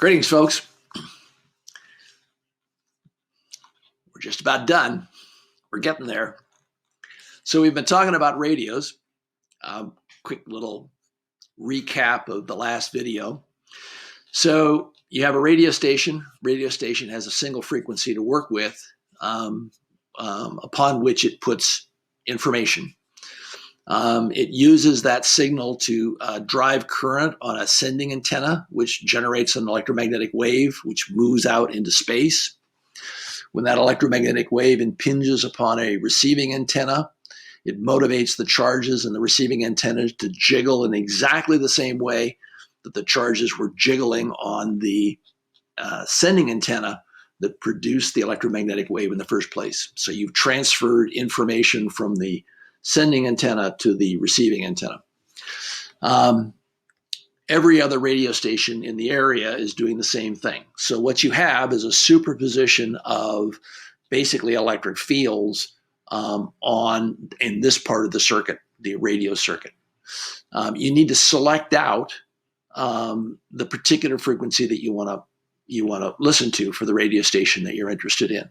Greetings, folks. We're just about done. We're getting there. So we've been talking about radios. Quick little recap of the last video. So you have a radio station. Radio station has a single frequency to work with, upon which it puts information. It uses that signal to drive current on a sending antenna, which generates an electromagnetic wave, which moves out into space. When that electromagnetic wave impinges upon a receiving antenna, it motivates the charges in the receiving antenna to jiggle in exactly the same way that the charges were jiggling on the sending antenna that produced the electromagnetic wave in the first place. So you've transferred information from the sending antenna to the receiving antenna. Every other radio station in the area is doing the same thing. So what you have is a superposition of basically electric fields in this part of the circuit, the radio circuit. You need to select out the particular frequency that you want to listen to for the radio station that you're interested in,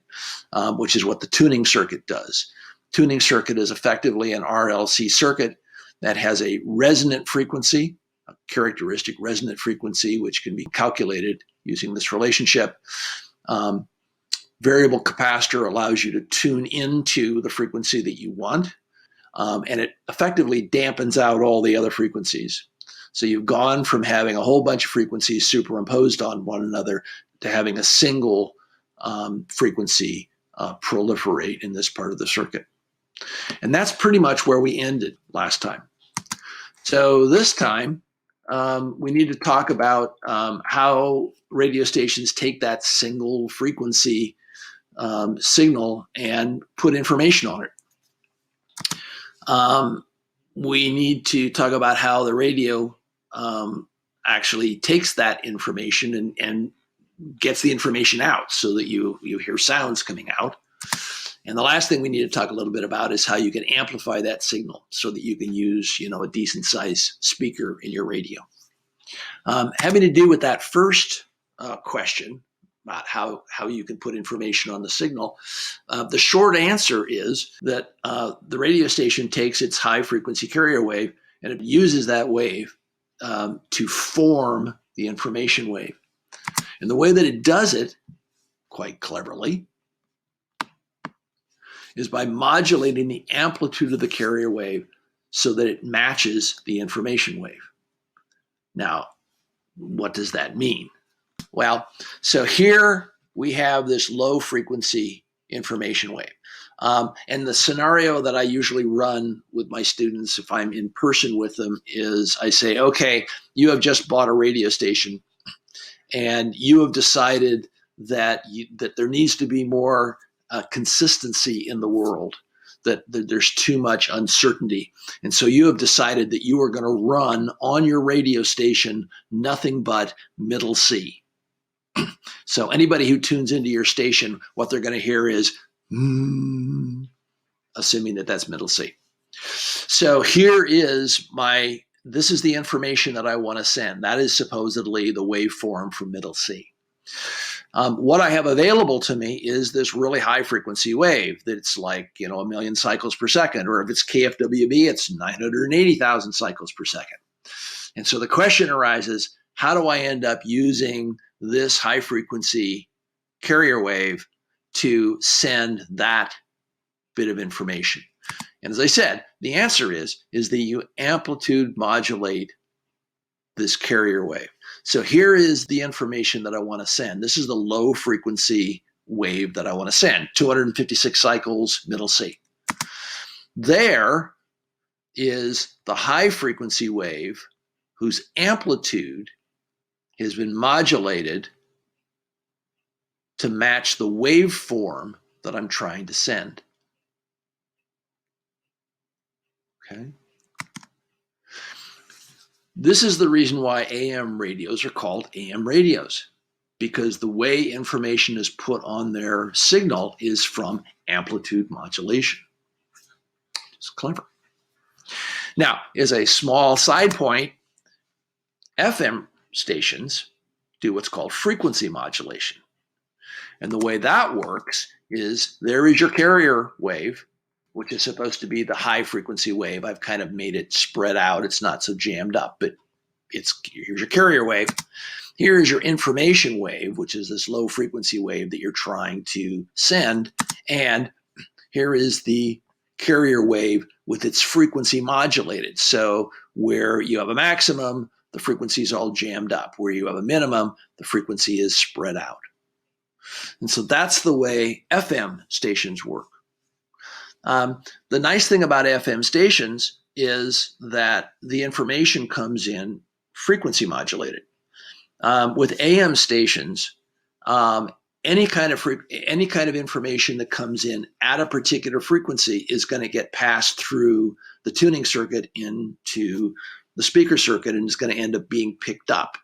which is what the tuning circuit does. Tuning circuit is effectively an RLC circuit that has a resonant frequency, a characteristic resonant frequency, which can be calculated using this relationship. Variable capacitor allows you to tune into the frequency that you want, and it effectively dampens out all the other frequencies. So you've gone from having a whole bunch of frequencies superimposed on one another to having a single frequency proliferate in this part of the circuit. And that's pretty much where we ended last time. So this time, we need to talk about how radio stations take that single frequency signal and put information on it. We need to talk about how the radio actually takes that information and gets the information out so that you hear sounds coming out. And the last thing we need to talk a little bit about is how you can amplify that signal so that you can use, a decent size speaker in your radio. Having to do with that first question about how you can put information on the signal, the short answer is that the radio station takes its high frequency carrier wave and it uses that wave to form the information wave. And the way that it does it, quite cleverly, is by modulating the amplitude of the carrier wave so that it matches the information wave. Now, what does that mean? Well, so here we have this low frequency information wave. And the scenario that I usually run with my students if I'm in person with them is I say, okay, you have just bought a radio station and you have decided that there needs to be more consistency in the world, that there's too much uncertainty. And so you have decided that you are going to run on your radio station nothing but middle C. So anybody who tunes into your station, what they're going to hear is, assuming that that's middle C. So here is this is the information that I want to send. That is supposedly the waveform from middle C. What I have available to me is this really high frequency wave that's like, 1 million cycles per second, or if it's KFWB, it's 980,000 cycles per second. And so the question arises, how do I end up using this high frequency carrier wave to send that bit of information? And as I said, the answer is that you amplitude modulate this carrier wave. So here is the information that I want to send. This is the low frequency wave that I want to send, 256 cycles, middle C. There is the high frequency wave whose amplitude has been modulated to match the waveform that I'm trying to send. Okay. This is the reason why AM radios are called AM radios, because the way information is put on their signal is from amplitude modulation. It's clever. Now, as a small side point, FM stations do what's called frequency modulation. And the way that works is there is your carrier wave, which is supposed to be the high frequency wave. I've kind of made it spread out. It's not so jammed up, but here's your carrier wave. Here is your information wave, which is this low frequency wave that you're trying to send. And here is the carrier wave with its frequency modulated. So where you have a maximum, the frequency is all jammed up. Where you have a minimum, the frequency is spread out. And so that's the way FM stations work. The nice thing about FM stations is that the information comes in frequency modulated. With AM stations, any kind of information that comes in at a particular frequency is going to get passed through the tuning circuit into the speaker circuit and is going to end up being picked up.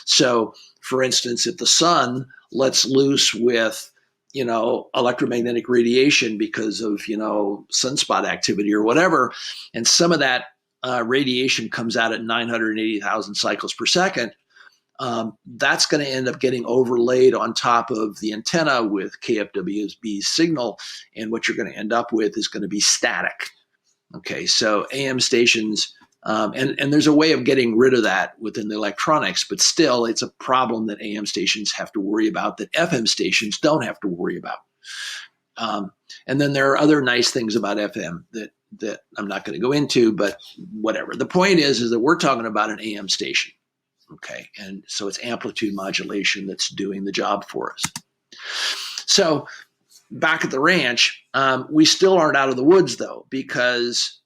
So, for instance, if the sun lets loose with electromagnetic radiation because of sunspot activity or whatever, and some of that radiation comes out at 980,000 cycles per second, that's going to end up getting overlaid on top of the antenna with KFWB signal, and what you're going to end up with is going to be static. Okay, so AM stations, and there's a way of getting rid of that within the electronics, but still it's a problem that AM stations have to worry about that FM stations don't have to worry about. And then there are other nice things about FM that I'm not going to go into, but whatever. The point is that we're talking about an AM station. Okay, and so it's amplitude modulation that's doing the job for us. So back at the ranch, we still aren't out of the woods though, because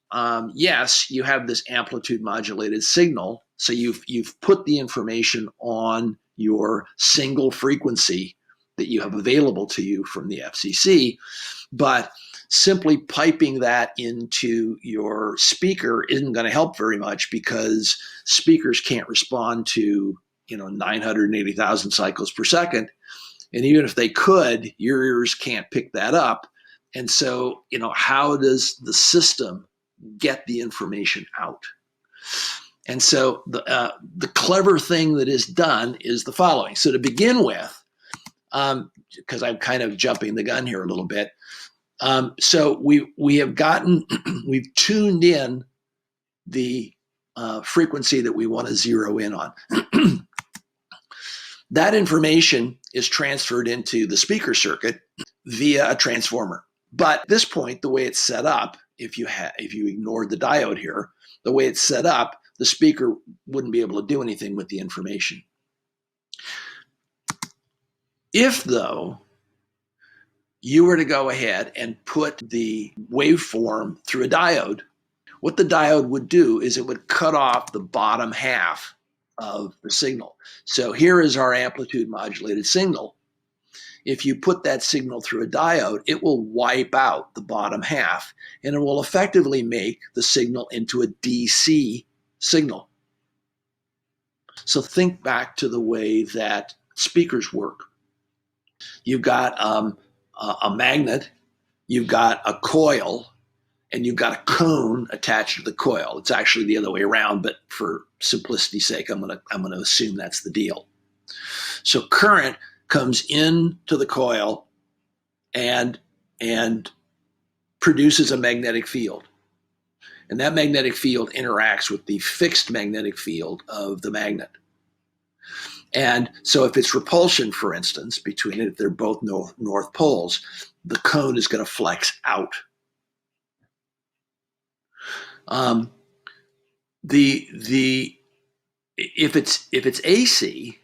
yes, you have this amplitude modulated signal. So you've put the information on your single frequency that you have available to you from the FCC, but simply piping that into your speaker isn't going to help very much, because speakers can't respond to 980,000 cycles per second, and even if they could, your ears can't pick that up. And so how does the system get the information out? And so the clever thing that is done is the following. So to begin with, because I'm kind of jumping the gun here a little bit, so we've tuned in the frequency that we want to zero in on. That information is transferred into the speaker circuit via a transformer. But at this point, the way it's set up, if you ignored the diode here, the way it's set up, the speaker wouldn't be able to do anything with the information. If, though, you were to go ahead and put the waveform through a diode, what the diode would do is it would cut off the bottom half of the signal. So here is our amplitude modulated signal. If you put that signal through a diode, it will wipe out the bottom half, and it will effectively make the signal into a DC signal. So think back to the way that speakers work. You've got a magnet, you've got a coil, and you've got a cone attached to the coil. It's actually the other way around, but for simplicity's sake, I'm gonna assume that's the deal. So current comes into the coil and produces a magnetic field. And that magnetic field interacts with the fixed magnetic field of the magnet. And so if it's repulsion, for instance, between it, if they're both north poles, the cone is going to flex out. If it's AC,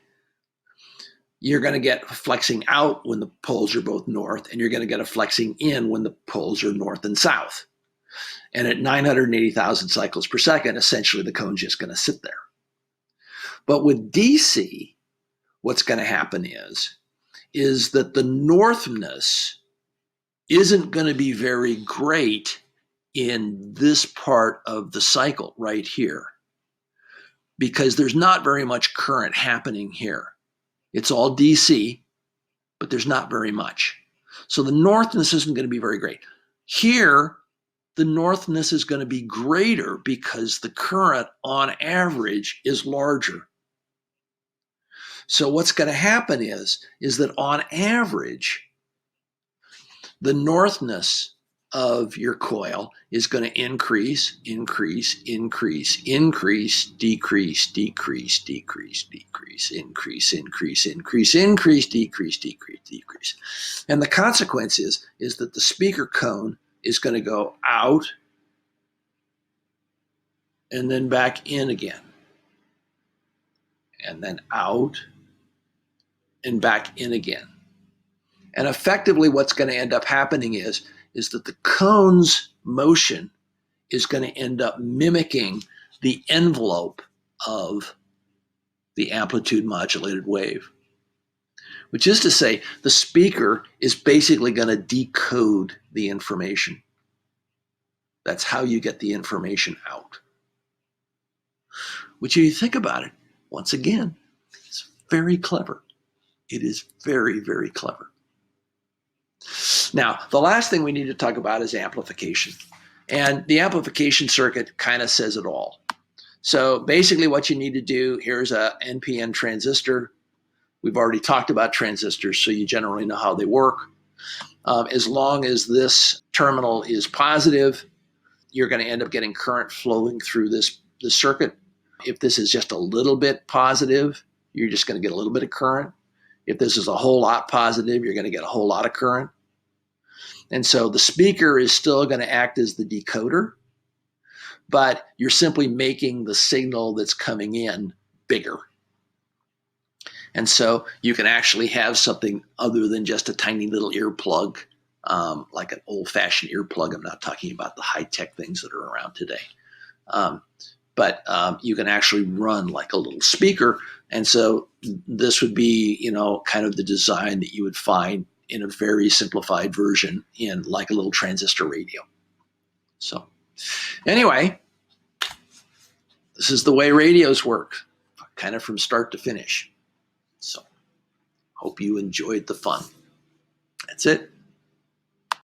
you're going to get flexing out when the poles are both north, and you're going to get a flexing in when the poles are north and south. And at 980,000 cycles per second, essentially the cone's just going to sit there. But with DC, what's going to happen is that the northness isn't going to be very great in this part of the cycle right here, because there's not very much current happening here. It's all DC, but there's not very much. So the northness isn't going to be very great. Here, the northness is going to be greater because the current on average is larger. So what's going to happen is that on average, the northness of your coil is going to increase, increase, increase, increase, decrease, decrease, decrease, decrease, increase, increase, increase, increase, decrease, decrease, decrease. And the consequence is that the speaker cone is going to go out and then back in again. And then out and back in again. And effectively what's going to end up happening is that the cone's motion is going to end up mimicking the envelope of the amplitude modulated wave, which is to say the speaker is basically going to decode the information. That's how you get the information out. Which, if you think about it, once again, it's very clever. It is very, very clever. Now, the last thing we need to talk about is amplification. And the amplification circuit kind of says it all. So basically what you need to do, here's a NPN transistor. We've already talked about transistors, so you generally know how they work. As long as this terminal is positive, you're going to end up getting current flowing through this circuit. If this is just a little bit positive, you're just going to get a little bit of current. If this is a whole lot positive, you're going to get a whole lot of current. And so the speaker is still going to act as the decoder, but you're simply making the signal that's coming in bigger. And so you can actually have something other than just a tiny little earplug, like an old-fashioned earplug. I'm not talking about the high-tech things that are around today. But you can actually run like a little speaker. And so this would be, kind of the design that you would find in a very simplified version in like a little transistor radio. So anyway, this is the way radios work, kind of from start to finish. So hope you enjoyed the fun. That's it.